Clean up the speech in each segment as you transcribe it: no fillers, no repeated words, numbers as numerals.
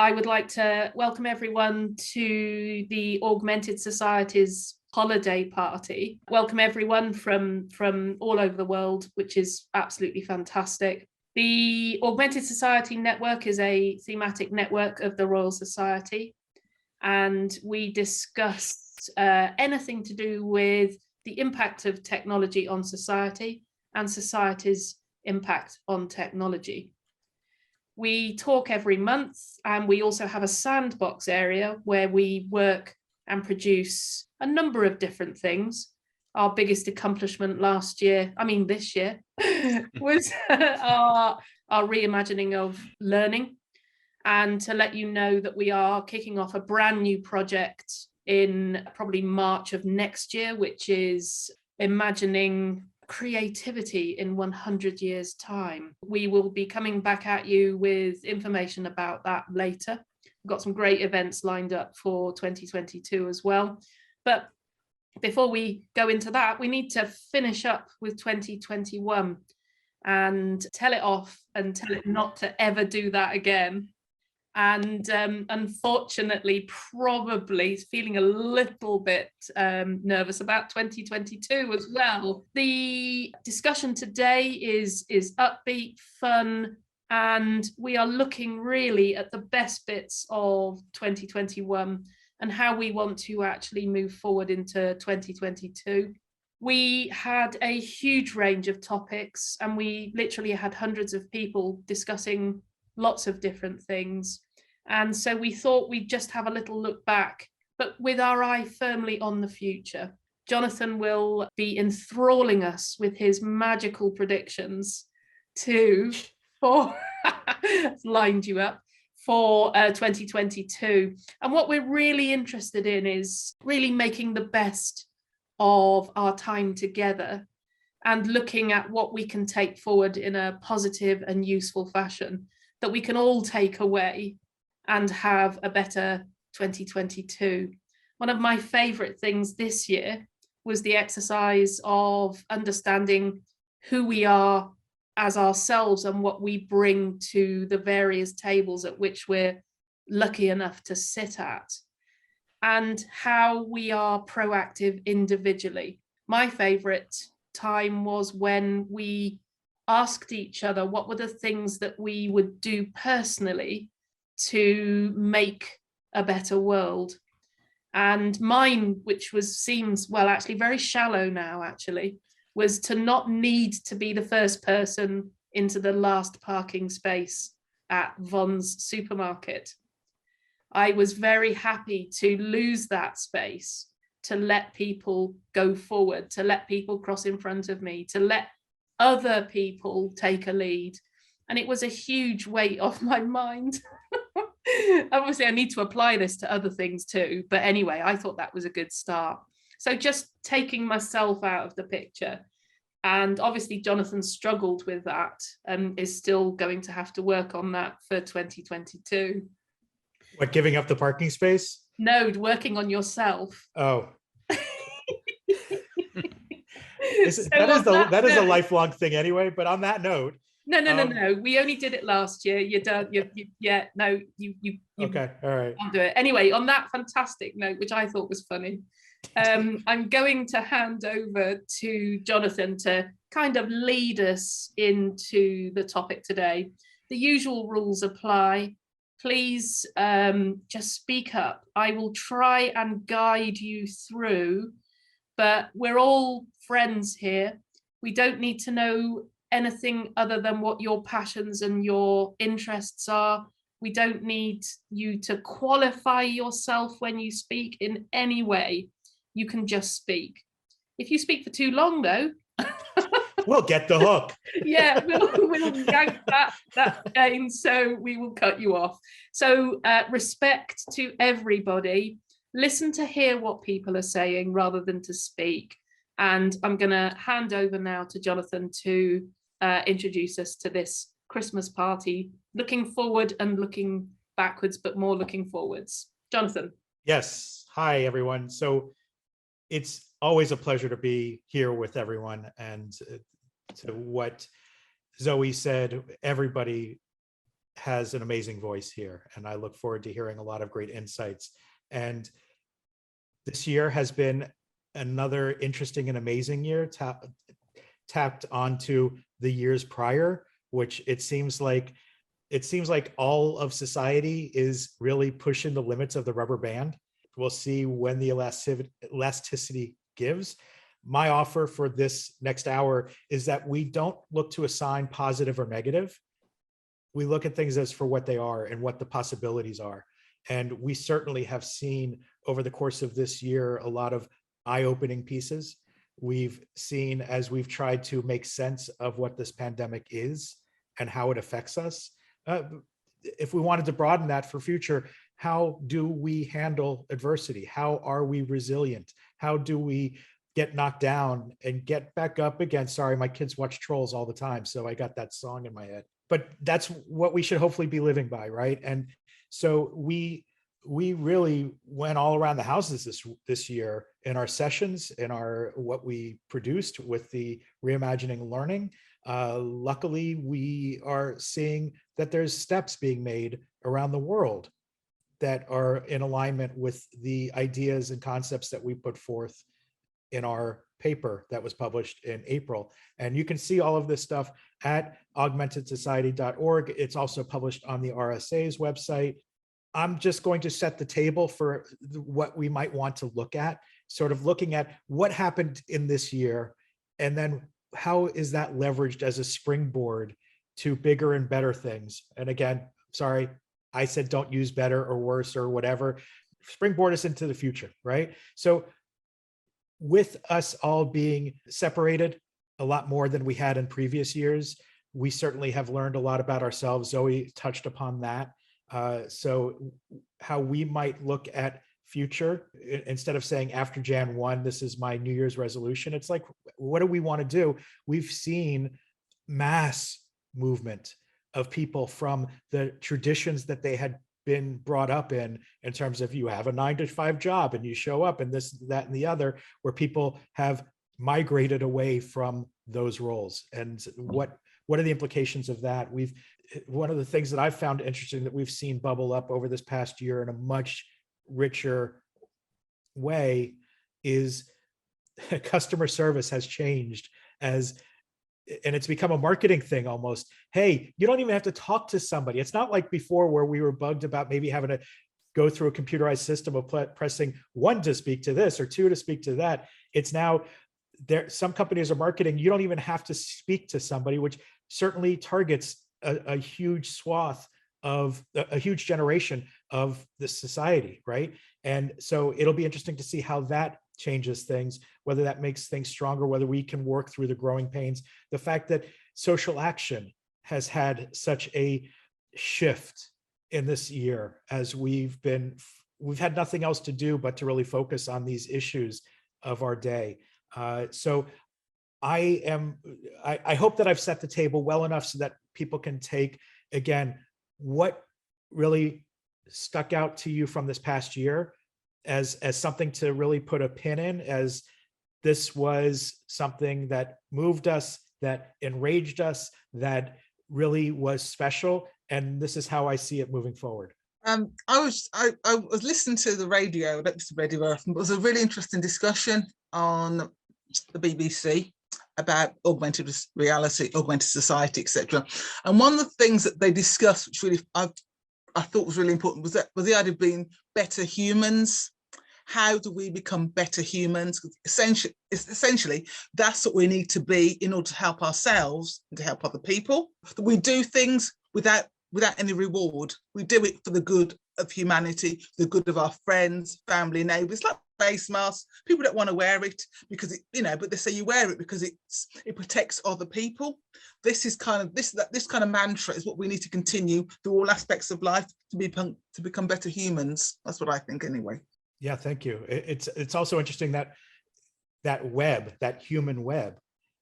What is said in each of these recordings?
I would like to welcome everyone to the Augmented Society's holiday party. Welcome everyone from all over the world, which is absolutely fantastic. The Augmented Society Network is a thematic network of the Royal Society, and we discuss anything to do with the impact of technology on society and society's impact on technology. We talk every month, and we also have a sandbox area where we work and produce a number of different things. Our biggest accomplishment this year, was our reimagining of learning. And to let you know that we are kicking off a brand new project in probably March of next year, which is imagining creativity in 100 years' time. We will be coming back at you with information about that later. We've got some great events lined up for 2022 as well. But before we go into that, we need to finish up with 2021 and tell it off and tell it not to ever do that again. And unfortunately, probably feeling a little bit nervous about 2022 as well. The discussion today is upbeat, fun, and we are looking really at the best bits of 2021 and how we want to actually move forward into 2022. We had a huge range of topics, and we literally had hundreds of people discussing lots of different things. And so we thought we'd just have a little look back, but with our eye firmly on the future. Jonathan will be enthralling us with his magical predictions lined you up, for 2022. And what we're really interested in is really making the best of our time together and looking at what we can take forward in a positive and useful fashion that we can all take away and have a better 2022. One of my favorite things this year was the exercise of understanding who we are as ourselves and what we bring to the various tables at which we're lucky enough to sit at, and how we are proactive individually. My favorite time was when we asked each other what were the things that we would do personally to make a better world. And mine, which seems very shallow now, was to not need to be the first person into the last parking space at Von's supermarket. I was very happy to lose that space, to let people go forward, to let people cross in front of me, to let other people take a lead. And it was a huge weight off my mind. Obviously, I need to apply this to other things too. But anyway, I thought that was a good start. So just taking myself out of the picture. And obviously, Jonathan struggled with that and is still going to have to work on that for 2022. What, giving up the parking space? No, working on yourself. Oh. That is a lifelong thing anyway, but on that note. No. We only did it last year. You're done. You okay, all right. I'll do it. Anyway, on that fantastic note, which I thought was funny, I'm going to hand over to Jonathan to kind of lead us into the topic today. The usual rules apply. Please just speak up. I will try and guide you through, but we're all friends here. We don't need to know anything other than what your passions and your interests are. We don't need you to qualify yourself when you speak in any way. You can just speak. If you speak for too long, though, we'll get the hook. Yeah, we'll yank that game, so we will cut you off. So respect to everybody. Listen to hear what people are saying rather than to speak. And I'm going to hand over now to Jonathan to introduce us to this Christmas party, looking forward and looking backwards, but more looking forwards. Jonathan. Yes. Hi, everyone. So it's always a pleasure to be here with everyone. And to what Zoe said, everybody has an amazing voice here, and I look forward to hearing a lot of great insights. And this year has been another interesting and amazing year, tapped onto the years prior, which it seems like all of society is really pushing the limits of the rubber band. We'll see when the elasticity gives. My offer for this next hour is that we don't look to assign positive or negative. We look at things as for what they are and what the possibilities are. And we certainly have seen over the course of this year a lot of eye-opening pieces. We've seen, as we've tried to make sense of what this pandemic is and how it affects us. If we wanted to broaden that for future, how do we handle adversity? How are we resilient? How do we get knocked down and get back up again? Sorry, my kids watch Trolls all the time, so I got that song in my head. But that's what we should hopefully be living by, right? And so we really went all around the houses this year in our sessions, in our what we produced with the reimagining learning. Luckily, we are seeing that there's steps being made around the world that are in alignment with the ideas and concepts that we put forth in our paper that was published in April. And you can see all of this stuff at augmentedsociety.org. It's also published on the RSA's website. I'm just going to set the table for what we might want to look at, sort of looking at what happened in this year, and then how is that leveraged as a springboard to bigger and better things. And again, sorry, I said don't use better or worse or whatever. Springboard us into the future, right? So with us all being separated a lot more than we had in previous years, we certainly have learned a lot about ourselves. Zoe touched upon that. So how we might look at future, instead of saying after Jan 1, this is my New Year's resolution, it's like, what do we want to do? We've seen mass movement of people from the traditions that they had been brought up in terms of you have a 9-to-5 job and you show up and this, that, and the other, where people have migrated away from those roles. And what are the implications of that? One of the things that I've found interesting that we've seen bubble up over this past year in a much richer way is customer service has changed and it's become a marketing thing almost. Hey, you don't even have to talk to somebody. It's not like before where we were bugged about maybe having to go through a computerized system of pressing 1 to speak to this or 2 to speak to that. It's now there. Some companies are marketing, you don't even have to speak to somebody, which certainly targets a huge swath of a huge generation of the society, right? And so it'll be interesting to see how that changes things, whether that makes things stronger, whether we can work through the growing pains. The fact that social action has had such a shift in this year, as we've had nothing else to do but to really focus on these issues of our day. So I hope that I've set the table well enough so that people can take, again, what really stuck out to you from this past year as something to really put a pin in, as this was something that moved us, that enraged us, that really was special. And this is how I see it moving forward. I was listening to the radio, I don't listen to radio often, but it was a really interesting discussion on the BBC about augmented reality, augmented society, etc. And one of the things that they discussed, which really I thought was really important, was the idea of being better humans. How do we become better humans? Essentially, that's what we need to be in order to help ourselves and to help other people. We do things without any reward. We do it for the good of humanity, the good of our friends, family, neighbours, like face masks. People don't want to wear it because but they say you wear it because it protects other people. This kind of mantra is what we need to continue through all aspects of life to become better humans. That's what I think, anyway. Yeah, thank you. It's also interesting that human web,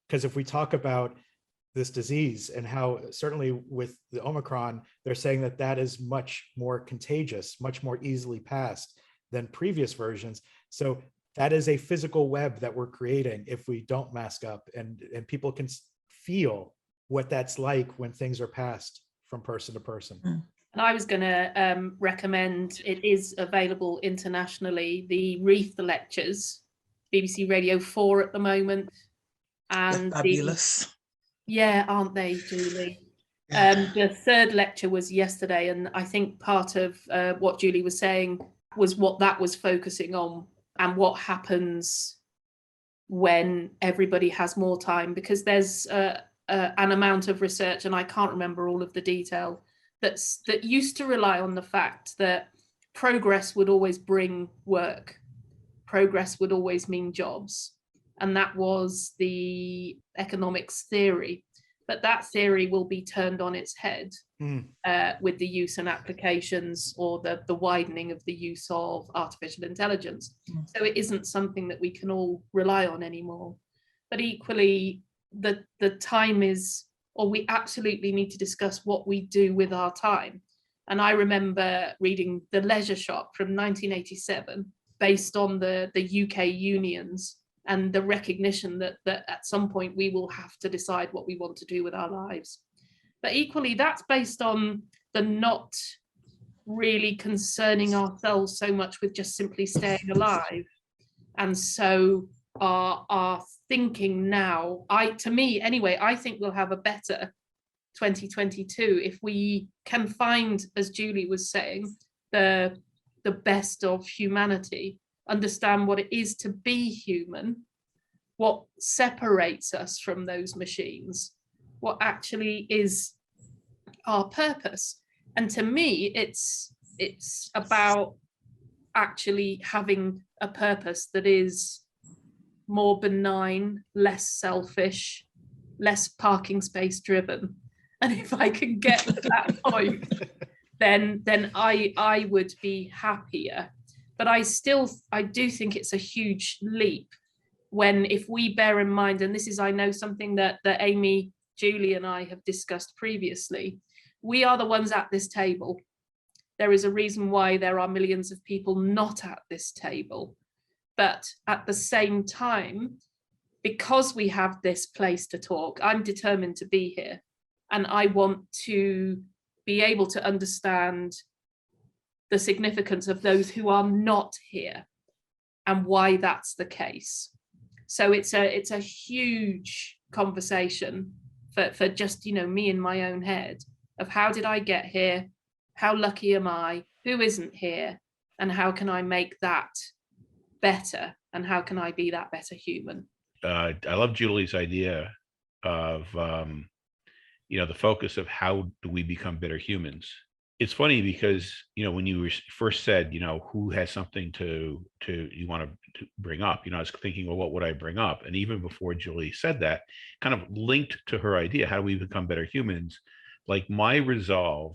because if we talk about this disease and how certainly with the Omicron, they're saying that is much more contagious, much more easily passed than previous versions. So that is a physical web that we're creating if we don't mask up, and people can feel what that's like when things are passed from person to person. And I was going to recommend, it is available internationally, the Wreath Lectures, BBC Radio 4 at the moment. And They're fabulous. Yeah, aren't they, Julie? Yeah. The third lecture was yesterday, and I think part of what Julie was saying was what that was focusing on and what happens when everybody has more time, because there's an amount of research, and I can't remember all of the detail, that used to rely on the fact that progress would always bring work, progress would always mean jobs, and that was the economics theory. But that theory will be turned on its head with the use and applications, or the widening of the use of artificial intelligence. So it isn't something that we can all rely on anymore. But equally, the time is, or we absolutely need to discuss what we do with our time. And I remember reading The Leisure Shop from 1987, based on the UK unions, and the recognition that at some point we will have to decide what we want to do with our lives. But equally, that's based on the not really concerning ourselves so much with just simply staying alive. And so our thinking now, to me anyway, I think we'll have a better 2022 if we can find, as Julie was saying, the best of humanity, understand what it is to be human, what separates us from those machines, what actually is our purpose. And to me, it's about actually having a purpose that is more benign, less selfish, less parking space driven. And if I can get to that point, then I would be happier. But I do think it's a huge leap when, if we bear in mind, and this is, I know, something that Amy, Julie and I have discussed previously, we are the ones at this table. There is a reason why there are millions of people not at this table. But at the same time, because we have this place to talk, I'm determined to be here. And I want to be able to understand the significance of those who are not here and why that's the case. So it's a huge conversation for just, me in my own head of how did I get here? How lucky am I? Who isn't here? And how can I make that better? And how can I be that better human? I love Julie's idea of, the focus of how do we become better humans. It's funny because, when you first said, who has something to you want to bring up, I was thinking, well, what would I bring up? And even before Julie said that, kind of linked to her idea, how do we become better humans? Like, my resolve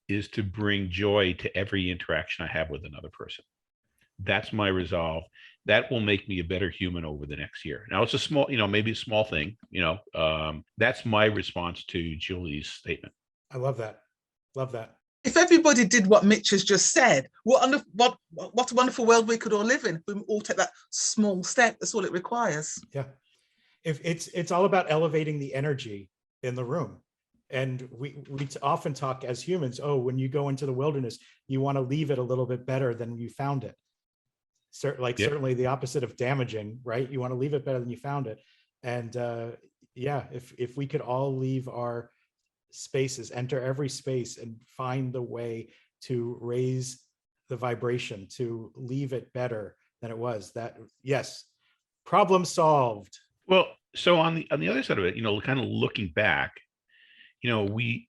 is to bring joy to every interaction I have with another person. That's my resolve. That will make me a better human over the next year. Now, it's a small, maybe a small thing, that's my response to Julie's statement. I love that. Love that. If everybody did what Mitch has just said, what a wonderful world we could all live in. We all take that small step. That's all it requires. Yeah. If it's all about elevating the energy in the room. And we often talk as humans, when you go into the wilderness, you want to leave it a little bit better than you found it. Certainly the opposite of damaging, right? You want to leave it better than you found it. And if we could all leave our spaces, enter every space and find the way to raise the vibration, to leave it better than it was, that, yes, problem solved. Well, so on the other side of it, kind of looking back, we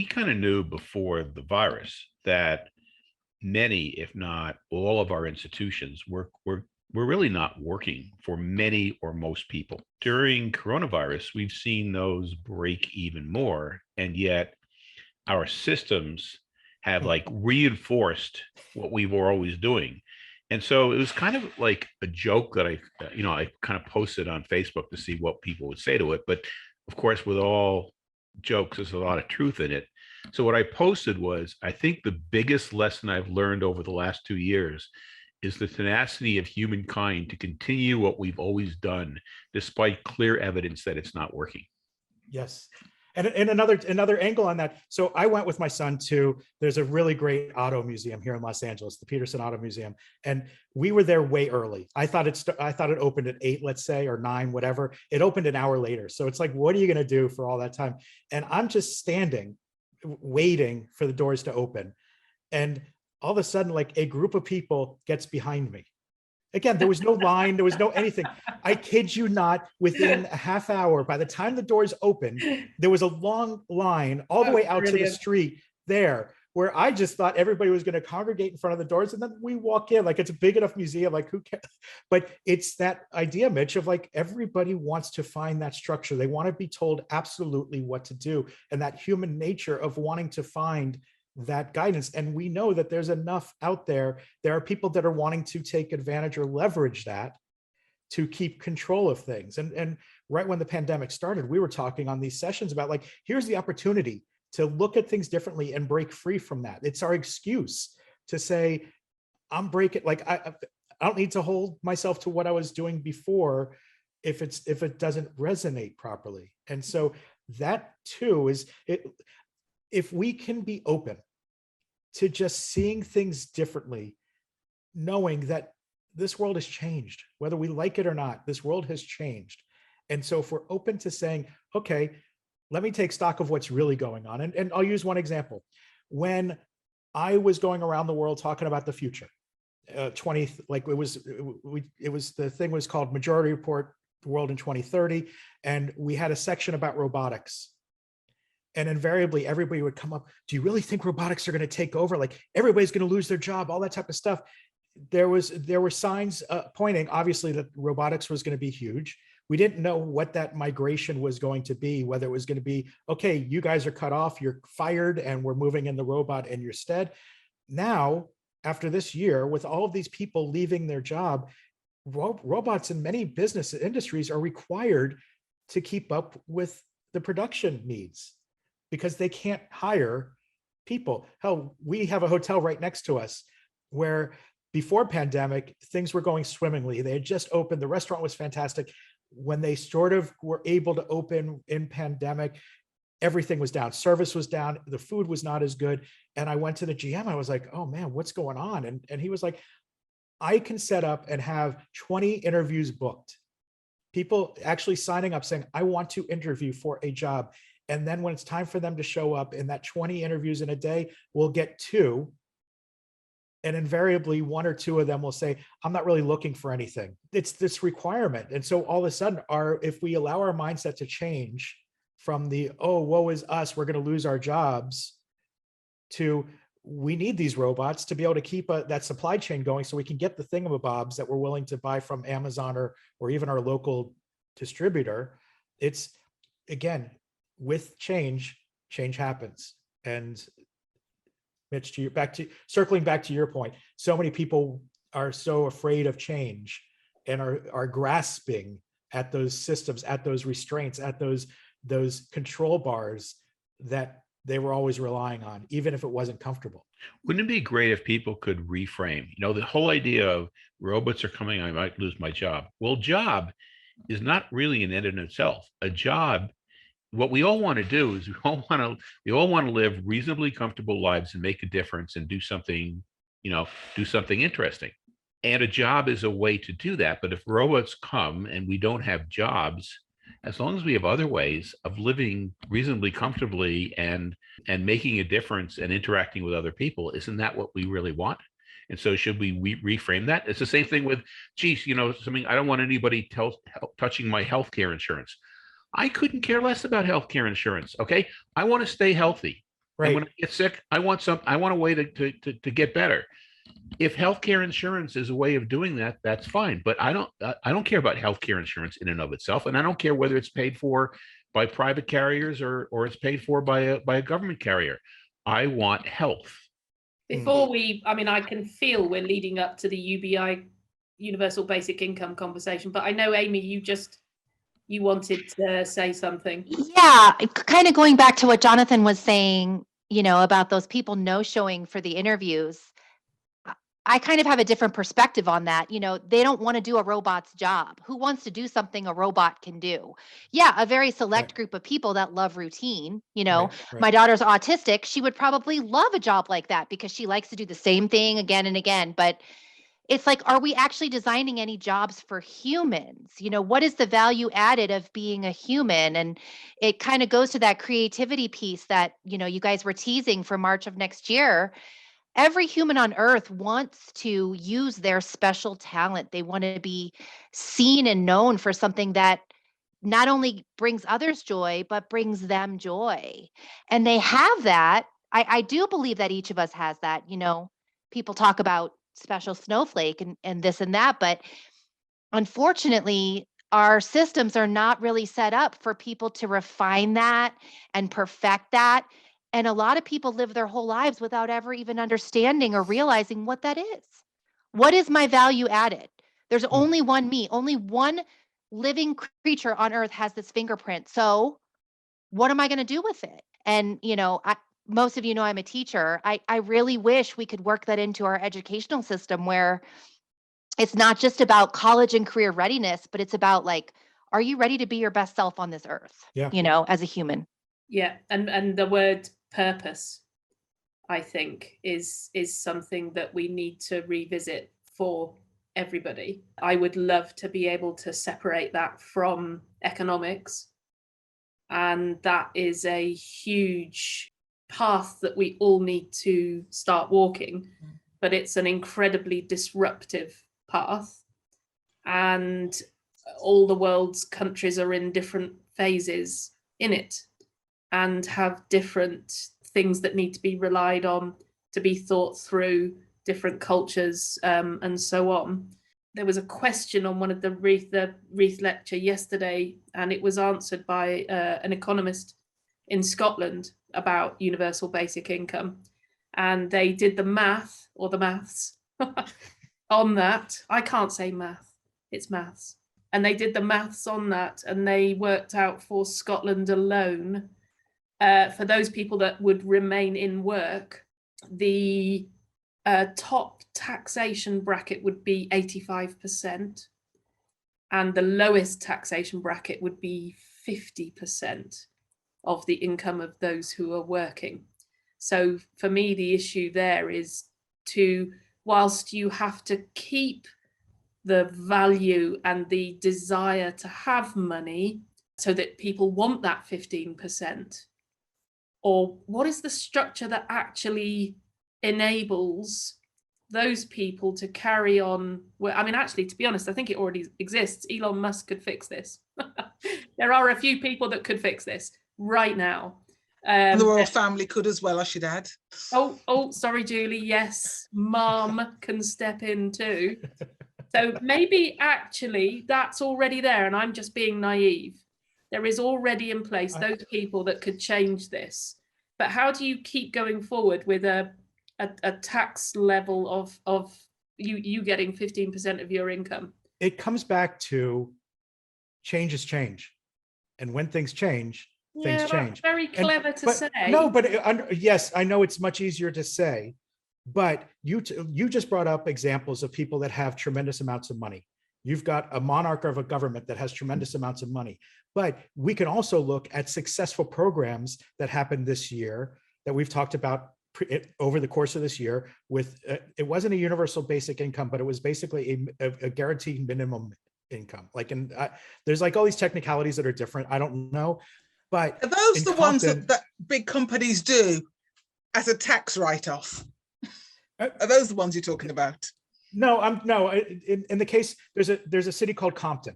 kind of knew before the virus that many, if not all of our institutions were really not working for many or most people. During coronavirus, we've seen those break even more. And yet our systems have reinforced what we were always doing. And so it was kind of like a joke that I kind of posted on Facebook to see what people would say to it. But of course, with all jokes, there's a lot of truth in it. So what I posted was, I think the biggest lesson I've learned over the last 2 years is the tenacity of humankind to continue what we've always done, despite clear evidence that it's not working. Yes. And another angle on that. So I went with my son to, there's a really great auto museum here in Los Angeles, the Peterson Auto Museum. And we were there way early. I thought it opened at 8, let's say, or 9, whatever. It opened an hour later. So it's like, what are you going to do for all that time? And I'm just standing, waiting for the doors to open. And all of a sudden, like a group of people gets behind me. Again, there was no line, there was no anything. I kid you not, within a half hour, by the time the doors opened, there was a long line all the way out to the street there, where I just thought everybody was going to congregate in front of the doors. And then we walk in, like it's a big enough museum, like who cares? But it's that idea, Mitch, of like everybody wants to find that structure. They want to be told absolutely what to do. And that human nature of wanting to find that guidance. And we know that there's enough out there. There are people that are wanting to take advantage or leverage that to keep control of things. And right when the pandemic started, we were talking on these sessions about like, here's the opportunity to look at things differently and break free from that. It's our excuse to say, I'm breaking, like, I don't need to hold myself to what I was doing before if it doesn't resonate properly. And so that too is it. If we can be open to just seeing things differently, knowing that this world has changed, whether we like it or not, this world has changed. And so if we're open to saying, okay, let me take stock of what's really going on. And I'll use one example. When I was going around the world talking about the future, the thing was called Majority Report, the World in 2030. And we had a section about robotics. And invariably, everybody would come up, do you really think robotics are going to take over? Like everybody's going to lose their job, all that type of stuff. There were signs pointing, obviously, that robotics was going to be huge. We didn't know what that migration was going to be, whether it was going to be, okay, you guys are cut off, you're fired, and we're moving in the robot in your stead. Now, after this year, with all of these people leaving their job, robots in many business industries are required to keep up with the production needs, because they can't hire people. Hell, we have a hotel right next to us where before pandemic, things were going swimmingly. They had just opened, the restaurant was fantastic. When they sort of were able to open in pandemic, everything was down. Service was down, the food was not as good. And I went to the GM, I was like, oh man, what's going on? And he was like, I can set up and have 20 interviews booked. People actually signing up saying, I want to interview for a job. And then when it's time for them to show up in that 20 interviews in a day, we'll get 2. And invariably 1 or 2 of them will say, I'm not really looking for anything. It's this requirement. And so all of a sudden, if we allow our mindset to change from the, oh, woe is us, we're going to lose our jobs, to we need these robots to be able to keep that supply chain going so we can get the thingamabobs that we're willing to buy from Amazon or even our local distributor. It's, again, with change happens. And Mitch, circling back to your point, so many people are so afraid of change and are grasping at those systems, at those restraints, at those control bars that they were always relying on, even if it wasn't comfortable. Wouldn't it be great if people could reframe? You know, the whole idea of robots are coming, I might lose my job. Well, job is not really an end in itself. A job, what we all want to do is we all want to live reasonably comfortable lives and make a difference and do something interesting. And a job is a way to do that. But if robots come and we don't have jobs, as long as we have other ways of living reasonably comfortably and making a difference and interacting with other people, isn't that what we really want? And so should we reframe that? It's the same thing with, geez, something, I don't want anybody touching my healthcare insurance. I couldn't care less about healthcare insurance. Okay. I want to stay healthy. Right. And when I get sick, I want a way to get better. If healthcare insurance is a way of doing that, that's fine. But I don't care about healthcare insurance in and of itself. And I don't care whether it's paid for by private carriers or it's paid for by a government carrier. I want health. Before I can feel we're leading up to the UBI, Universal Basic Income conversation, but I know, Amy, you wanted to say something. Yeah, kind of going back to what Jonathan was saying, about those people no-showing for the interviews. I kind of have a different perspective on that. They don't want to do a robot's job. Who wants to do something a robot can do? Yeah, a very select Right. group of people that love routine. Right. My daughter's autistic. She would probably love a job like that because she likes to do the same thing again and again. But it's like, are we actually designing any jobs for humans? What is the value added of being a human? And it kind of goes to that creativity piece that, you guys were teasing for March of next year. Every human on earth wants to use their special talent. They want to be seen and known for something that not only brings others joy, but brings them joy. And they have that. I do believe that each of us has that. People talk about special snowflake and this and that, but unfortunately, our systems are not really set up for people to refine that and perfect that. And a lot of people live their whole lives without ever even understanding or realizing what that is. What is my value added? There's only one me, only one living creature on earth has this fingerprint. So what am I going to do with it? And, most of you know I'm a teacher. I really wish we could work that into our educational system where it's not just about college and career readiness, but it's about like, are you ready to be your best self on this earth? Yeah. As a human. Yeah, and the word purpose, I think, is something that we need to revisit for everybody. I would love to be able to separate that from economics, and that is a huge path that we all need to start walking, but it's an incredibly disruptive path, and all the world's countries are in different phases in it and have different things that need to be relied on, to be thought through, different cultures, and so on. There was a question on one of the Reith lecture yesterday, and it was answered by an economist in Scotland about universal basic income. And they did the maths on that. I can't say math, it's maths. And they did the maths on that, and they worked out for Scotland alone, for those people that would remain in work, the top taxation bracket would be 85%, and the lowest taxation bracket would be 50% of the income of those who are working. So for me, the issue there is whilst you have to keep the value and the desire to have money so that people want that 15%, or what is the structure that actually enables those people to carry on? Well, I mean, actually, to be honest, I think it already exists. Elon Musk could fix this. There are a few people that could fix this right now. And the royal family could as well, I should add. Oh, sorry, Julie. Yes, Mom can step in too. So maybe actually that's already there, and I'm just being naive. There is already in place those people that could change this. But how do you keep going forward with a tax level of you getting 15% of your income? It comes back to change is change. And when things change, things change. Very clever to say. No, but yes, I know it's much easier to say, but you just brought up examples of people that have tremendous amounts of money. You've got a monarch of a government that has tremendous amounts of money, but we can also look at successful programs that happened this year that we've talked about over the course of this year with, it wasn't a universal basic income, but it was basically a guaranteed minimum income. There's like all these technicalities that are different. I don't know, but are those the ones that big companies do as a tax write-off? Are those the ones you're talking about? No, in the case, there's a city called Compton,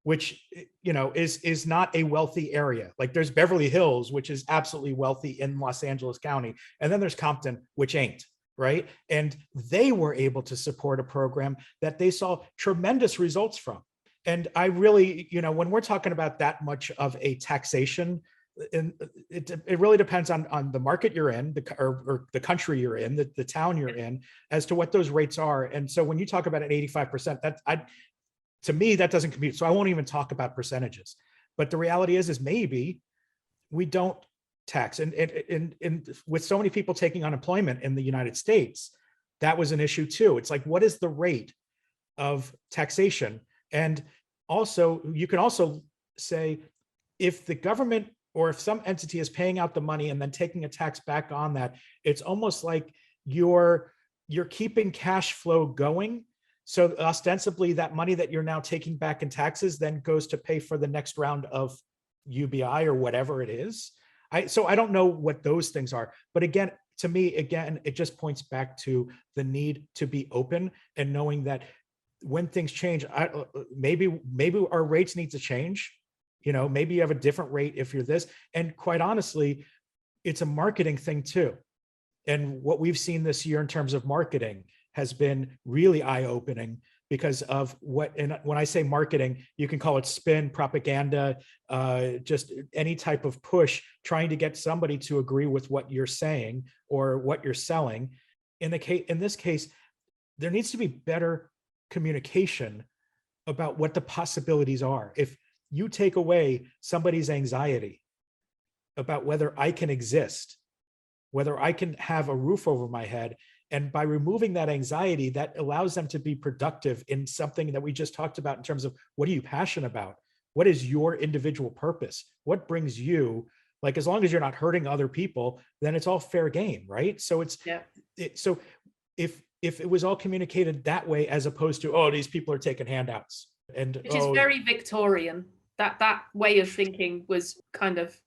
which, is not a wealthy area. Like there's Beverly Hills, which is absolutely wealthy in Los Angeles County. And then there's Compton, which ain't, right? And they were able to support a program that they saw tremendous results from. And I really, when we're talking about that much of a taxation, it really depends on the market you're in, or the country you're in, the town you're in, as to what those rates are. And so when you talk about an 85%, to me, that doesn't compute. So I won't even talk about percentages. But the reality is maybe we don't tax. And with so many people taking unemployment in the United States, that was an issue too. It's like, what is the rate of taxation? And also, you can also say, if the government or if some entity is paying out the money and then taking a tax back on that, it's almost like you're keeping cash flow going. So ostensibly that money that you're now taking back in taxes then goes to pay for the next round of UBI or whatever it is. So I don't know what those things are, but again, to me, again, it just points back to the need to be open and knowing that when things change, maybe our rates need to change. You know, maybe you have a different rate if you're this. And quite honestly, it's a marketing thing too. And what we've seen this year in terms of marketing has been really eye-opening because of what, and when I say marketing, you can call it spin, propaganda, just any type of push, trying to get somebody to agree with what you're saying or what you're selling. In this case, there needs to be better communication about what the possibilities are. If you take away somebody's anxiety about whether I can exist, whether I can have a roof over my head, and by removing that anxiety, that allows them to be productive in something that we just talked about in terms of what are you passionate about? What is your individual purpose? What brings you, like, as long as you're not hurting other people, then it's all fair game, right? So so if it was all communicated that way, as opposed to, oh, these people are taking handouts. And which is very Victorian. That way of thinking was kind of,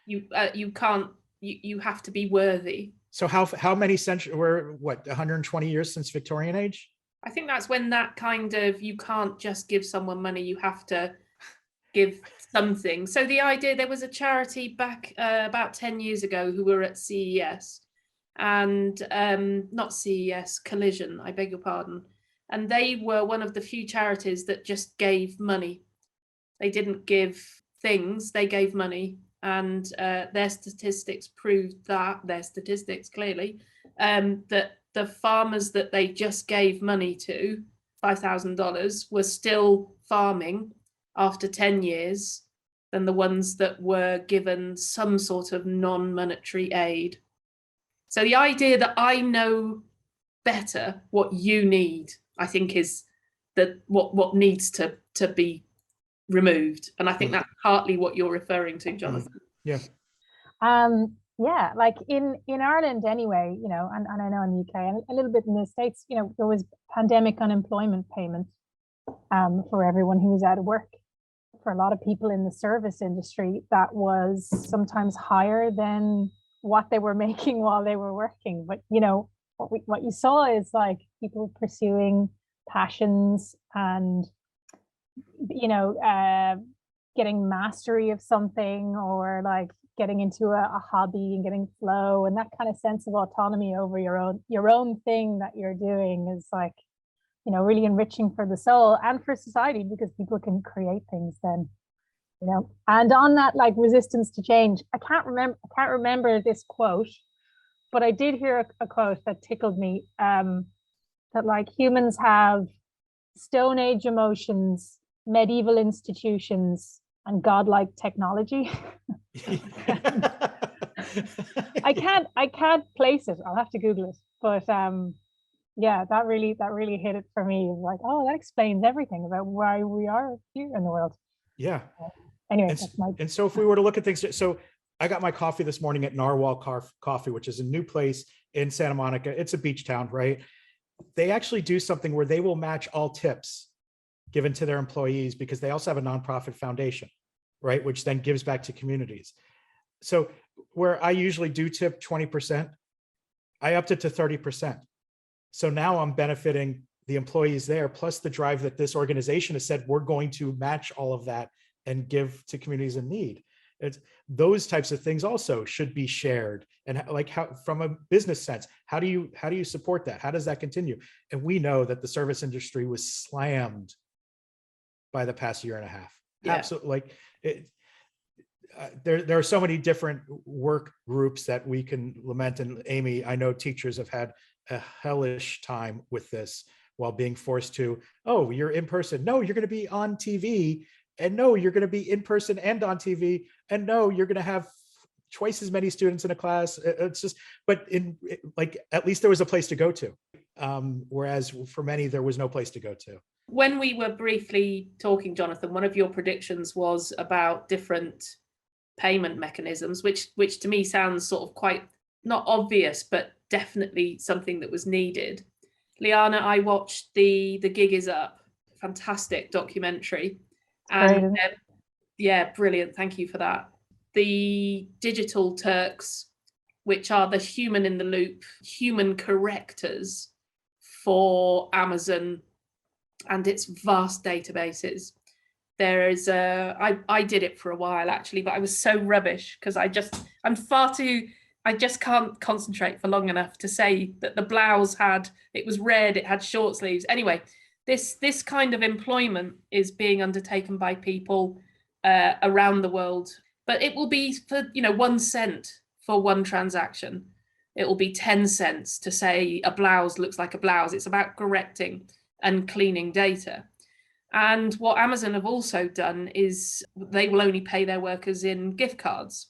you have to be worthy. So how many centuries, we're what, 120 years since Victorian age? I think that's when that kind of, you can't just give someone money, you have to give something. So the idea, there was a charity back about 10 years ago who were at CES, and not CES, Collision, I beg your pardon. And they were one of the few charities that just gave money. They didn't give things, they gave money. And their statistics proved that, their statistics clearly, that the farmers that they just gave money to, $5,000, were still farming after 10 years than the ones that were given some sort of non-monetary aid. So the idea that I know better what you need, I think, is that what needs to be removed. And I think that's partly what you're referring to, Jonathan. Yeah. Yeah, like in Ireland anyway, you know, and I know in the UK and a little bit in the States, you know, there was pandemic unemployment payment for everyone who was out of work. For a lot of people in the service industry, that was sometimes higher than what they were making while they were working. But, you know, what you saw is like people pursuing passions and, you know, getting mastery of something, or like getting into a hobby and getting flow, and that kind of sense of autonomy over your own thing that you're doing is, like, you know, really enriching for the soul and for society, because people can create things then, you know. And on that, like, resistance to change, I can't remember this quote, but I did hear a quote that tickled me, that like humans have Stone Age emotions, medieval institutions, and godlike technology. I can't place it. I'll have to Google it. But yeah, that really hit it for me. Like, oh, that explains everything about why we are here in the world. Yeah. Anyway, and so if we were to look at things, so I got my coffee this morning at Narwhal Coffee, which is a new place in Santa Monica. It's a beach town, right? They actually do something where they will match all tips given to their employees, because they also have a nonprofit foundation, right? Which then gives back to communities. So where I usually do tip 20%, I upped it to 30%. So now I'm benefiting the employees there, plus the drive that this organization has said, we're going to match all of that and give to communities in need. It's those types of things also should be shared. And like, how, from a business sense, how do you support that? How does that continue? And we know that the service industry was slammed by the past year and a half. Yeah. Absolutely. Like there are so many different work groups that we can lament. And Amy, I know teachers have had a hellish time with this, while being forced to, oh, you're in person. No, you're going to be on TV. And no, you're going to be in person and on TV. And no, you're going to have twice as many students in a class. It's just, but like, at least there was a place to go to. whereas for many, there was no place to go to. When we were briefly talking, Jonathan, one of your predictions was about different payment mechanisms, which to me sounds sort of quite not obvious, but definitely something that was needed. Liana, I watched the Gig Is Up, fantastic documentary. And yeah, brilliant. Thank you for that. The Digital Turks, which are the human in the loop, human correctors for Amazon and its vast databases. There is I did it for a while actually, but I was so rubbish because I just can't concentrate for long enough to say that the blouse it was red, it had short sleeves. Anyway, this kind of employment is being undertaken by people around the world, but it will be for 1 cent for one transaction. It will be 10 cents to say a blouse looks like a blouse. It's about correcting and cleaning data. And what Amazon have also done is they will only pay their workers in gift cards.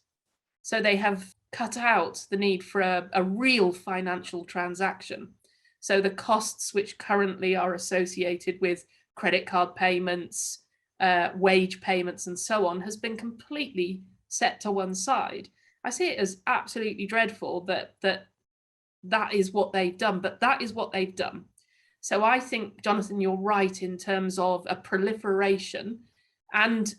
So they have cut out the need for a real financial transaction. So the costs which currently are associated with credit card payments, wage payments, and so on, has been completely set to one side. I see it as absolutely dreadful that is what they've done, but that is what they've done. So I think, Jonathan, you're right in terms of a proliferation, and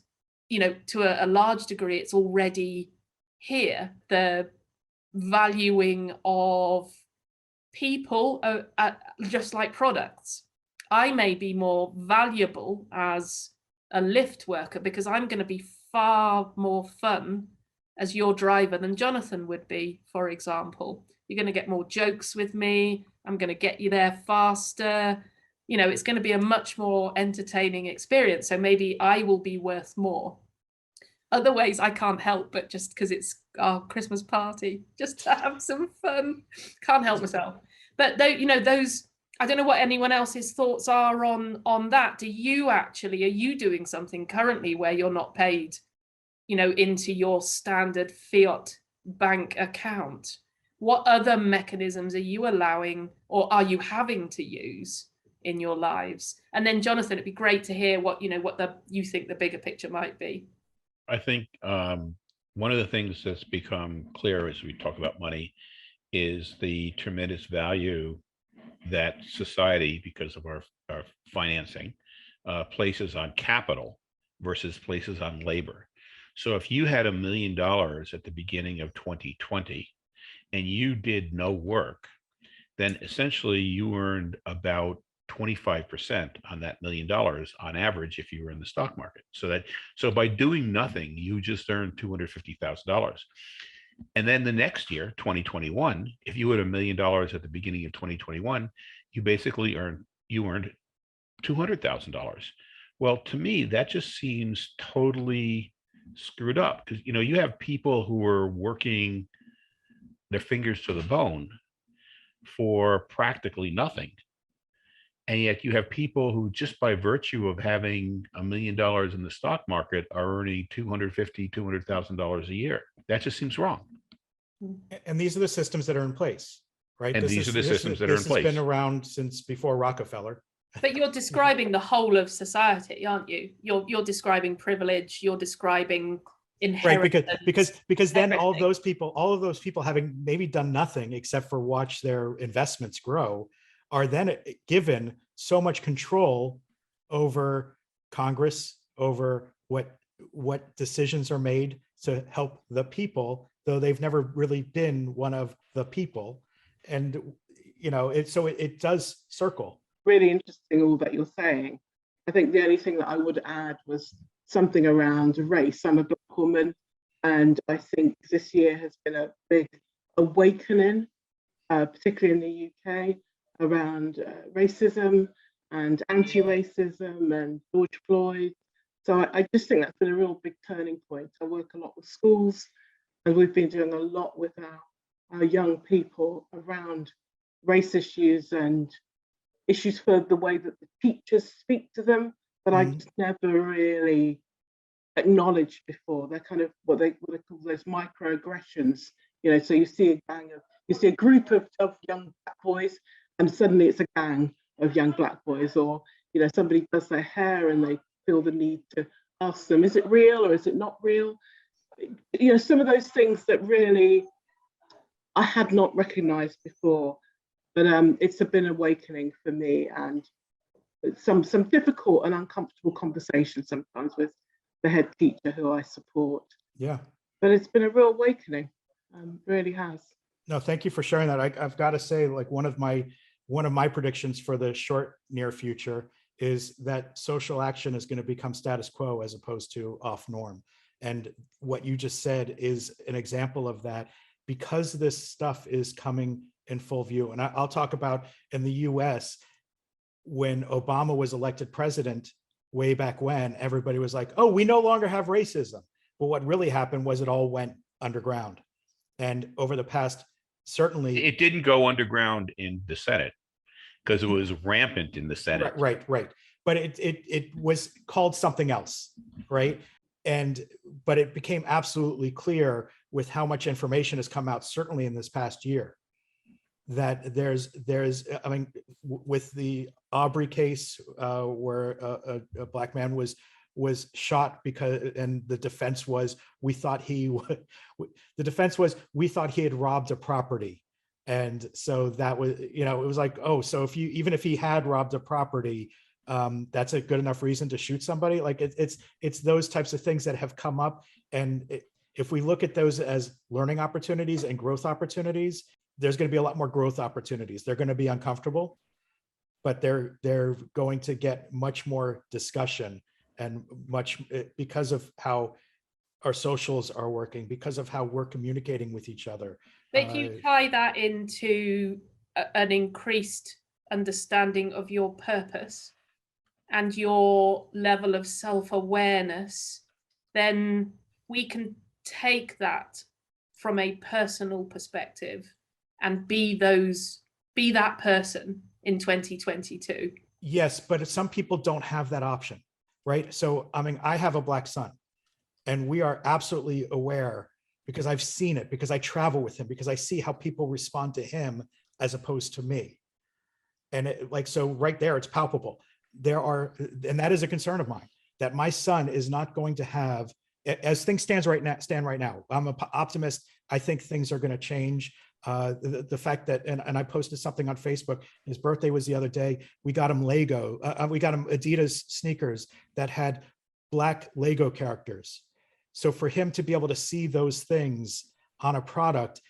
to a large degree, it's already here. The valuing of people just like products. I may be more valuable as a lift worker because I'm going to be far more fun as your driver than Jonathan would be, for example. You're going to get more jokes with me. I'm going to get you there faster. It's going to be a much more entertaining experience. So maybe I will be worth more. Other ways I can't help, but just because it's our Christmas party, just to have some fun. Can't help myself. But those, I don't know what anyone else's thoughts are on that. Are you doing something currently where you're not paid, into your standard fiat bank account? What other mechanisms are you allowing or are you having to use in your lives? And then Jonathan, it'd be great to hear what you think the bigger picture might be. I think one of the things that's become clear as we talk about money is the tremendous value that society, because of our financing, places on capital versus places on labor. So if you had $1 million at the beginning of 2020 and you did no work, then essentially you earned about 25% on that $1 million on average if you were in the stock market. So by doing nothing, you just earned $250,000. And then the next year, 2021, if you had $1 million at the beginning of 2021, you basically earned $200,000. Well, to me, that just seems totally screwed up because you have people who are working their fingers to the bone for practically nothing. And yet you have people who just by virtue of having $1 million in the stock market are earning $250,000, $200,000 a year. That just seems wrong. And these are the systems that are in place, right? And these are the systems that are in place. This has been around since before Rockefeller. But you're describing the whole of society, aren't you? You're describing privilege. You're describing inheritance. Right, because then all of those people having maybe done nothing except for watch their investments grow, are then given so much control over Congress, over what decisions are made to help the people, though they've never really been one of the people. And it does circle. Really interesting all that you're saying. I think the only thing that I would add was something around race. I'm a Black woman, and I think this year has been a big awakening, particularly in the UK, around racism and anti-racism and George Floyd. So I just think that's been a real big turning point. I work a lot with schools, and we've been doing a lot with our young people around race issues and issues for the way that the teachers speak to them, but I just never really acknowledged before. They're kind of what they call those microaggressions. So you see a group of young Black boys, and suddenly it's a gang of young black boys, or somebody does their hair and they feel the need to ask them, is it real or is it not real? Some of those things that really I had not recognized before, but it's been an awakening for me, and some difficult and uncomfortable conversations sometimes with the head teacher who I support. Yeah. But it's been a real awakening, really has. No, thank you for sharing that. I've got to say, like, one of my predictions for the short near future is that social action is going to become status quo as opposed to off norm. And what you just said is an example of that, because this stuff is coming in full view. And I'll talk about in the US, when Obama was elected president way back when, everybody was like, oh, we no longer have racism. But what really happened was it all went underground. And over the past, certainly. It didn't go underground in the Senate because it was rampant in the Senate. Right. But it was called something else, right? But it became absolutely clear with how much information has come out, certainly in this past year, that there's, I mean, with the Aubrey case, where a black man was shot and the defense was, we thought he had robbed a property. And so that was, it was like, oh, so even if he had robbed a property, that's a good enough reason to shoot somebody. Like it's those types of things that have come up. And if we look at those as learning opportunities and growth opportunities, there's going to be a lot more growth opportunities. They're going to be uncomfortable, but they're going to get much more discussion, and because of how our socials are working, because of how we're communicating with each other. But if you tie that into an increased understanding of your purpose and your level of self-awareness, then we can take that from a personal perspective and be that person in 2022. Yes, but some people don't have that option, right? So, I mean, I have a black son, and we are absolutely aware, because I've seen it, because I travel with him, because I see how people respond to him as opposed to me. And so right there, it's palpable. And that is a concern of mine, that my son is not going to have, as things stand right now, I'm an optimist. I think things are going to change. The fact that, and I posted something on Facebook, his birthday was the other day. We got him we got him Adidas sneakers that had black Lego characters. So for him to be able to see those things on a product,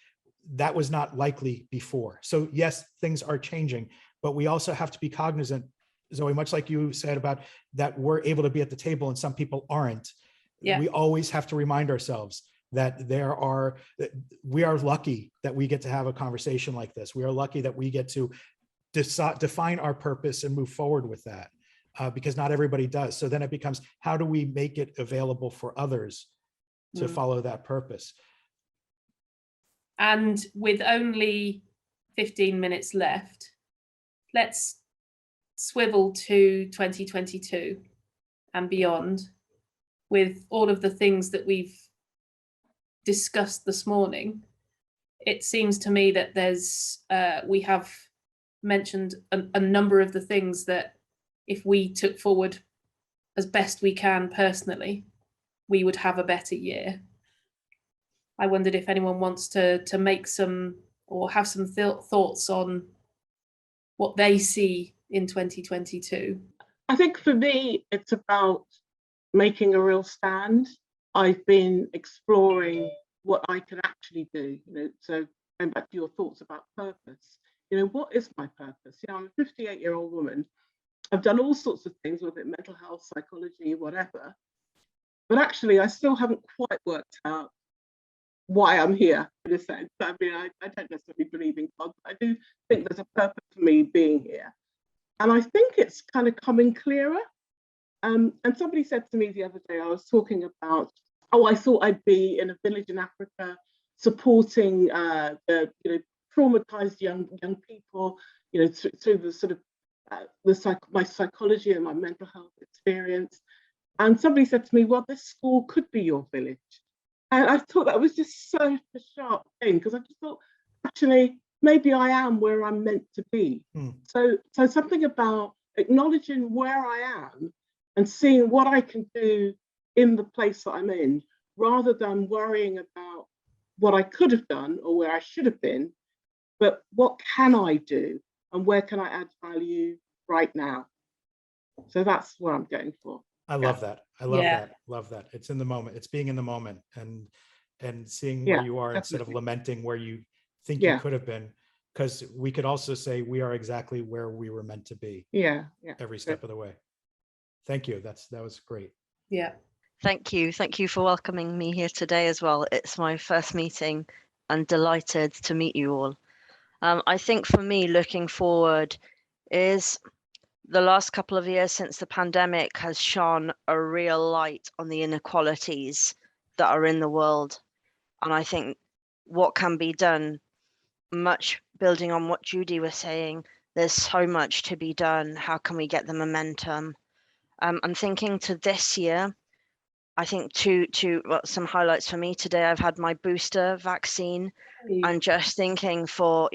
that was not likely before. So yes, things are changing, but we also have to be cognizant, Zoe, much like you said about that we're able to be at the table and some people aren't. Yeah. We always have to remind ourselves that we are lucky that we get to have a conversation like this. We are lucky that we get to define our purpose and move forward with that, because not everybody does. So then it becomes, how do we make it available for others to follow that purpose? And with only 15 minutes left, let's swivel to 2022 and beyond with all of the things that we've discussed this morning. It seems to me that we have mentioned a number of the things that if we took forward as best we can personally, we would have a better year. I wondered if anyone wants to make some or have some thoughts on what they see in 2022. I think for me, it's about making a real stand. I've been exploring what I can actually do, so going back to your thoughts about purpose, what is my purpose? I'm a 58-year-old woman. I've done all sorts of things, whether it's mental health, psychology, whatever, but actually I still haven't quite worked out why I'm here, in a sense. I mean, I don't necessarily believe in God, but I do think there's a purpose for me being here. And I think it's kind of coming clearer. And somebody said to me the other day, I was talking about, I thought I'd be in a village in Africa supporting the traumatized young people, through the sort of my psychology and my mental health experience. And somebody said to me, well, this school could be your village. And I thought that was just such a sharp thing, because I just thought, actually, maybe I am where I'm meant to be. So something about acknowledging where I am and seeing what I can do in the place that I'm in, rather than worrying about what I could have done or where I should have been, but what can I do and where can I add value right now? So that's what I'm going for. I love that. I love Yeah. that. Love that. It's in the moment. It's being in the moment and seeing where you are instead of definitely. lamenting where you think you could have been. Because we could also say we are exactly where we were meant to be. Every step of the way. Thank you. That was great. Yeah. Thank you. Thank you for welcoming me here today as well. It's my first meeting and delighted to meet you all. I think for me, looking forward is the last couple of years since the pandemic has shone a real light on the inequalities that are in the world. And I think what can be done, much building on what Judy was saying, there's so much to be done. How can we get the momentum? I'm thinking to this year, I think some highlights for me today, I've had my booster vaccine. I'm just thinking for,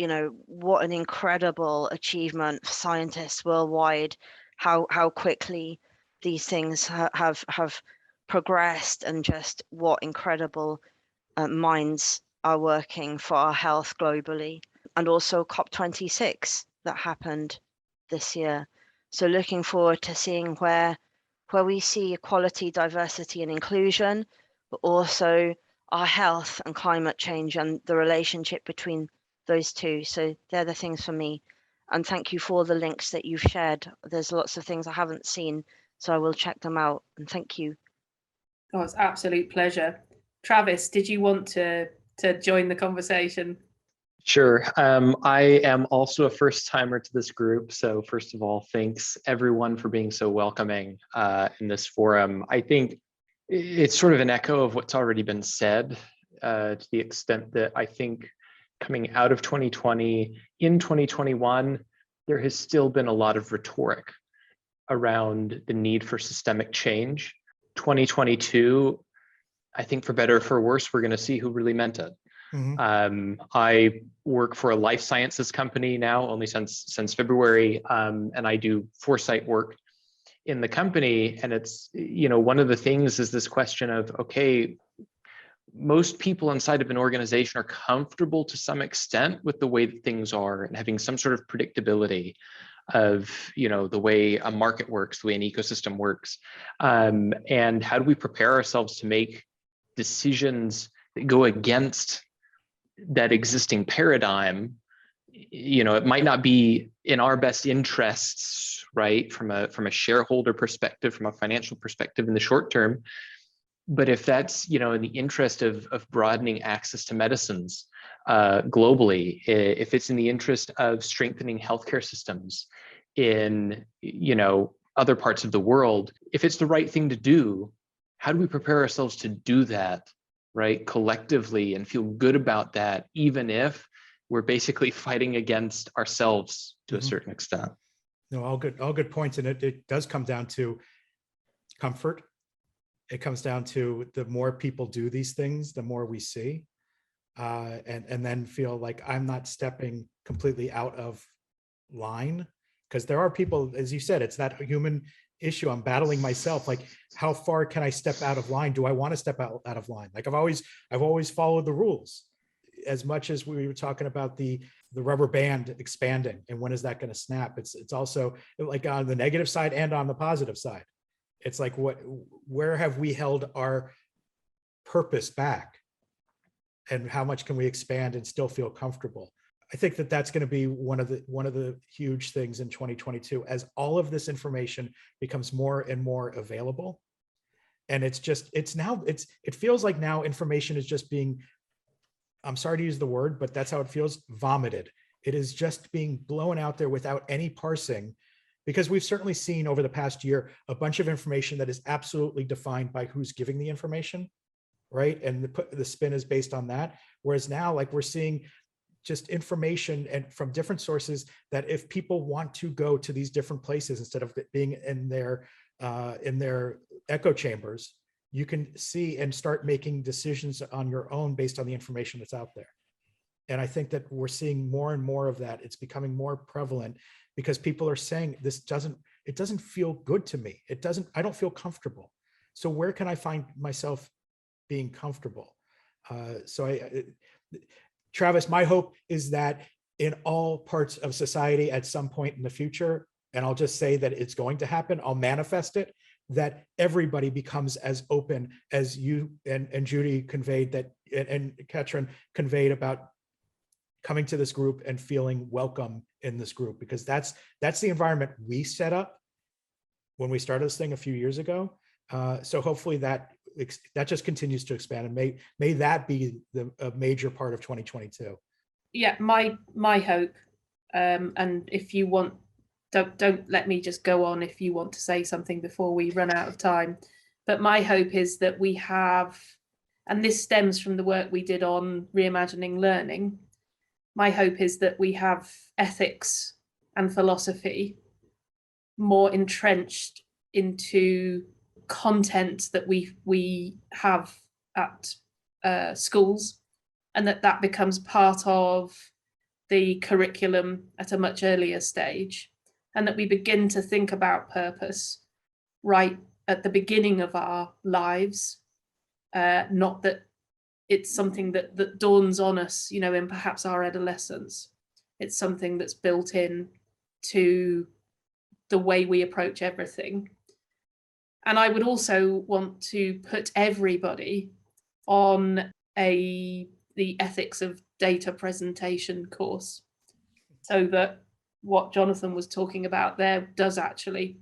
what an incredible achievement for scientists worldwide, how quickly these things have progressed, and just what incredible minds are working for our health globally. And also COP26 that happened this year. So looking forward to seeing where we see equality, diversity, and inclusion, but also our health and climate change and the relationship between those two. So they're the things for me. And thank you for the links that you've shared. There's lots of things I haven't seen, so I will check them out. And thank you. Oh, it's an absolute pleasure. Travis, did you want to join the conversation? Sure. I am also a first timer to this group. So first of all, thanks everyone for being so welcoming in this forum. I think it's sort of an echo of what's already been said to the extent that I think coming out of 2020, in 2021, there has still been a lot of rhetoric around the need for systemic change. 2022, I think for better or for worse, we're going to see who really meant it. I work for a life sciences company now, only since February, and I do foresight work in the company. And it's, one of the things is this question of, okay, most people inside of an organization are comfortable to some extent with the way that things are and having some sort of predictability of, the way a market works, the way an ecosystem works. And how do we prepare ourselves to make decisions that go against that existing paradigm? It might not be in our best interests, right, from a shareholder perspective, from a financial perspective in the short term, but if that's in the interest of broadening access to medicines globally, if it's in the interest of strengthening healthcare systems in other parts of the world, if it's the right thing to do, how do we prepare ourselves to do that, right, collectively, and feel good about that, even if we're basically fighting against ourselves to a certain extent? No, all good points. And it does come down to comfort. It comes down to the more people do these things, the more we see, and then feel like I'm not stepping completely out of line. Because there are people, as you said, it's that human issue. I'm battling myself. Like, how far can I step out of line? Do I want to step out of line? Like, I've always followed the rules. As much as we were talking about the rubber band expanding and when is that going to snap, it's also like on the negative side and on the positive side. It's like, where have we held our purpose back, and how much can we expand and still feel comfortable? I think that that's going to be one of the huge things in 2022, as all of this information becomes more and more available. And it feels like now information is just being, I'm sorry to use the word, but that's how it feels, vomited. It is just being blown out there without any parsing, because we've certainly seen over the past year a bunch of information that is absolutely defined by who's giving the information, right? And the spin is based on that. Whereas now, like, we're seeing just information and from different sources that if people want to go to these different places instead of being in their echo chambers, you can see and start making decisions on your own based on the information that's out there. And I think that we're seeing more and more of that. It's becoming more prevalent because people are saying it doesn't feel good to me. I don't feel comfortable. So where can I find myself being comfortable? Travis, my hope is that in all parts of society at some point in the future, and I'll just say that it's going to happen, I'll manifest it, that everybody becomes as open as you and Judy conveyed that, and Katrin conveyed about coming to this group and feeling welcome in this group, because that's the environment we set up when we started this thing a few years ago. So hopefully that just continues to expand, and may that be a major part of 2022. Yeah, my hope, and if you want, don't let me just go on if you want to say something before we run out of time. But my hope is that we have, and this stems from the work we did on reimagining learning, my hope is that we have ethics and philosophy more entrenched into content that we have at schools, and that becomes part of the curriculum at a much earlier stage, and that we begin to think about purpose right at the beginning of our lives, not that it's something that dawns on us, in perhaps our adolescence. It's something that's built in to the way we approach everything. And I would also want to put everybody on the ethics of data presentation course, so that what Jonathan was talking about there does actually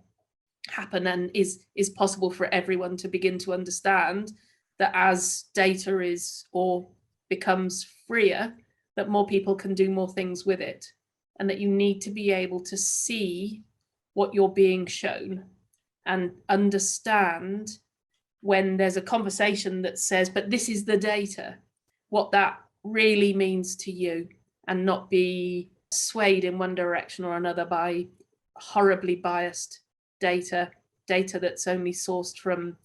happen and is possible for everyone to begin to understand that as data is or becomes freer, that more people can do more things with it, and that you need to be able to see what you're being shown and understand when there's a conversation that says, but this is the data, what that really means to you, and not be swayed in one direction or another by horribly biased data that's only sourced from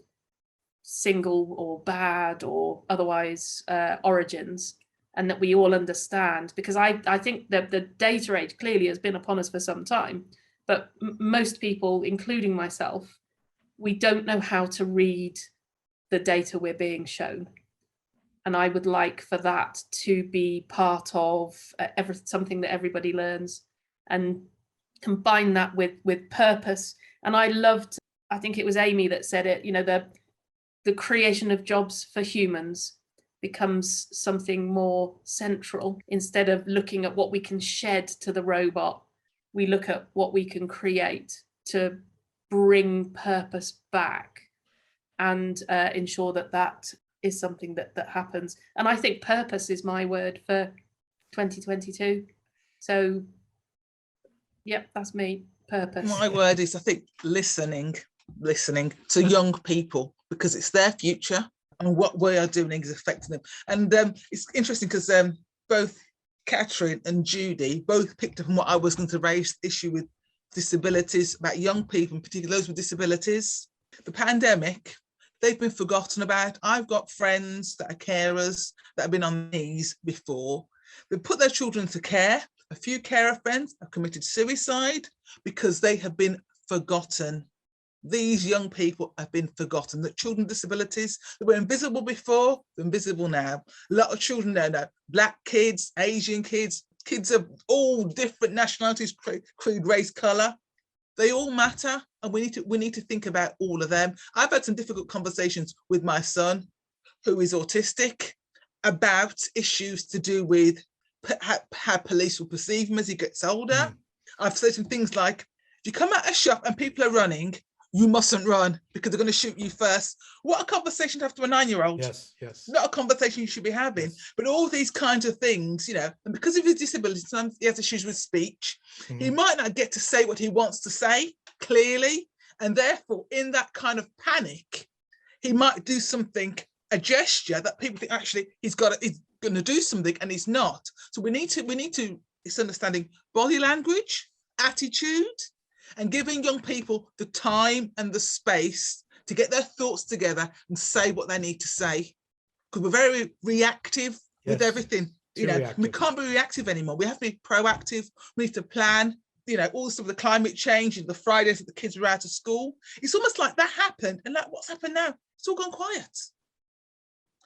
single or bad or otherwise origins, and that we all understand, because I think that the data age clearly has been upon us for some time, but most people, including myself, we don't know how to read the data we're being shown. And I would like for that to be part of something that everybody learns, and combine that with purpose. And I think it was Amy that said it, the creation of jobs for humans becomes something more central. Instead of looking at what we can shed to the robot, we look at what we can create to bring purpose back, and ensure that is something that happens. And I think purpose is my word for 2022. So yeah, that's me. Purpose. My word is, I think, listening to young people, because it's their future, and what we are doing is affecting them. And it's interesting because both Katrin and Judy both picked up on what I was going to raise, the issue with disabilities, about young people, in particular those with disabilities. The pandemic, they've been forgotten about. I've got friends that are carers that have been on knees before. They put their children into care. A few carer friends have committed suicide because they have been forgotten. These young people have been forgotten. That children with disabilities, they were invisible before, they're invisible now. A lot of children know, Black kids, Asian kids, kids of all different nationalities, creed, race, colour. They all matter, and we need to think about all of them. I've had some difficult conversations with my son, who is autistic, about issues to do with how police will perceive him as he gets older. I've said some things like, if you come out a shop and people are running, you mustn't run because they're going to shoot you first. What a conversation to have to a 9-year-old. Yes. Not a conversation you should be having. Yes. But all these kinds of things, and because of his disability, sometimes he has issues with speech. He might not get to say what he wants to say clearly. And therefore, in that kind of panic, he might do something, a gesture that people think actually he's going to do something, and he's not. So we need to, it's understanding body language, attitude, and giving young people the time and the space to get their thoughts together and say what they need to say. Because we're very reactive with everything. You know, we can't be reactive anymore. We have to be proactive. We need to plan. You know, all of the climate change and the Fridays that the kids were out of school. It's almost like that happened, and like, what's happened now? It's all gone quiet.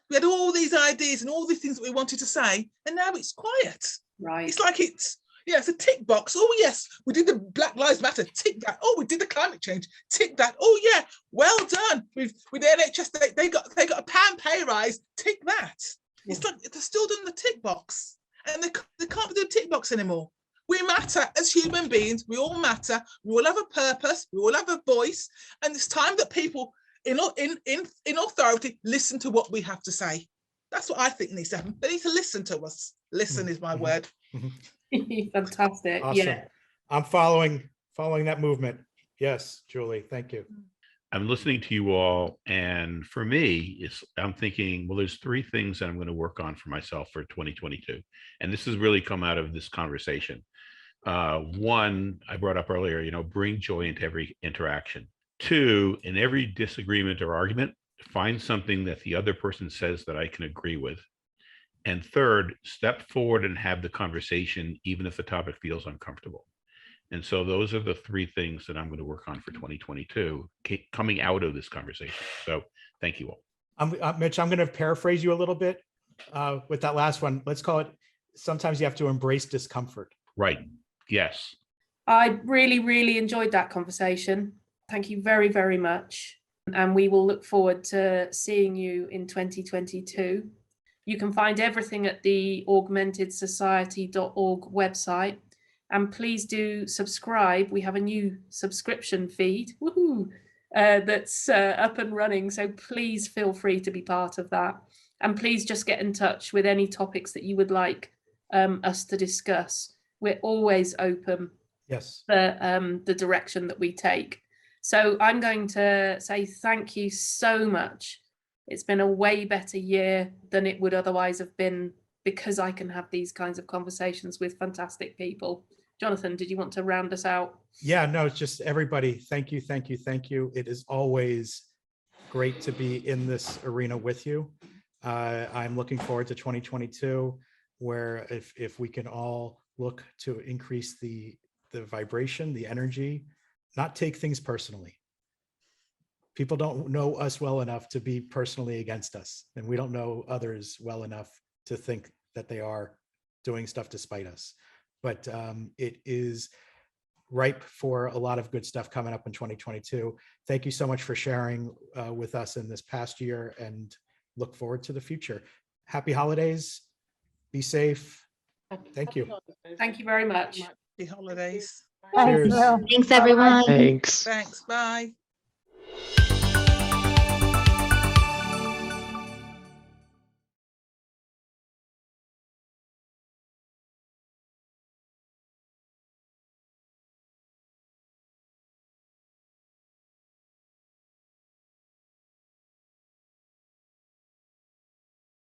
We had all these ideas and all these things that we wanted to say, and now it's quiet. Right. It's like it's a tick box. Oh yes, we did the Black Lives Matter. Tick that. Oh, we did the climate change. Tick that. Oh yeah, well done. With the NHS, they got a £1 pay rise. Tick that. It's like they're still doing the tick box, and they can't do a tick box anymore. We matter as human beings. We all matter. We all have a purpose. We all have a voice, and it's time that people in authority listen to what we have to say. That's what I think needs to happen. They need to listen to us. Listen is my word. Fantastic. Awesome. Yeah. I'm following that movement. Yes, Julie, thank you. I'm listening to you all, and for me, I'm thinking, well, there's 3 things that I'm going to work on for myself for 2022, and this has really come out of this conversation. 1, I brought up earlier, bring joy into every interaction. 2, in every disagreement or argument, find something that the other person says that I can agree with. And 3rd, step forward and have the conversation, even if the topic feels uncomfortable. And so those are the 3 things that I'm going to work on for 2022, coming out of this conversation. So thank you all. Mitch, I'm going to paraphrase you a little bit with that last one. Let's call it, sometimes you have to embrace discomfort. Right. Yes. I really, really enjoyed that conversation. Thank you very, very much. And we will look forward to seeing you in 2022. You can find everything at the augmentedsociety.org website. And please do subscribe. We have a new subscription feed that's up and running. So please feel free to be part of that. And please just get in touch with any topics that you would like us to discuss. We're always open for the direction that we take. So I'm going to say thank you so much. It's been a way better year than it would otherwise have been, because I can have these kinds of conversations with fantastic people. Jonathan, did you want to round us out? Yeah, no, it's just everybody. Thank you, thank you, thank you. It is always great to be in this arena with you. I'm looking forward to 2022, where if we can all look to increase the vibration, the energy, not take things personally. People don't know us well enough to be personally against us, and we don't know others well enough to think that they are doing stuff to spite us. But it is ripe for a lot of good stuff coming up in 2022. Thank you so much for sharing with us in this past year, and look forward to the future. Happy holidays. Be safe. Thank you. Thank you very much. Happy holidays. Cheers. Thanks, Thanks, everyone. Thanks. Thanks. Bye.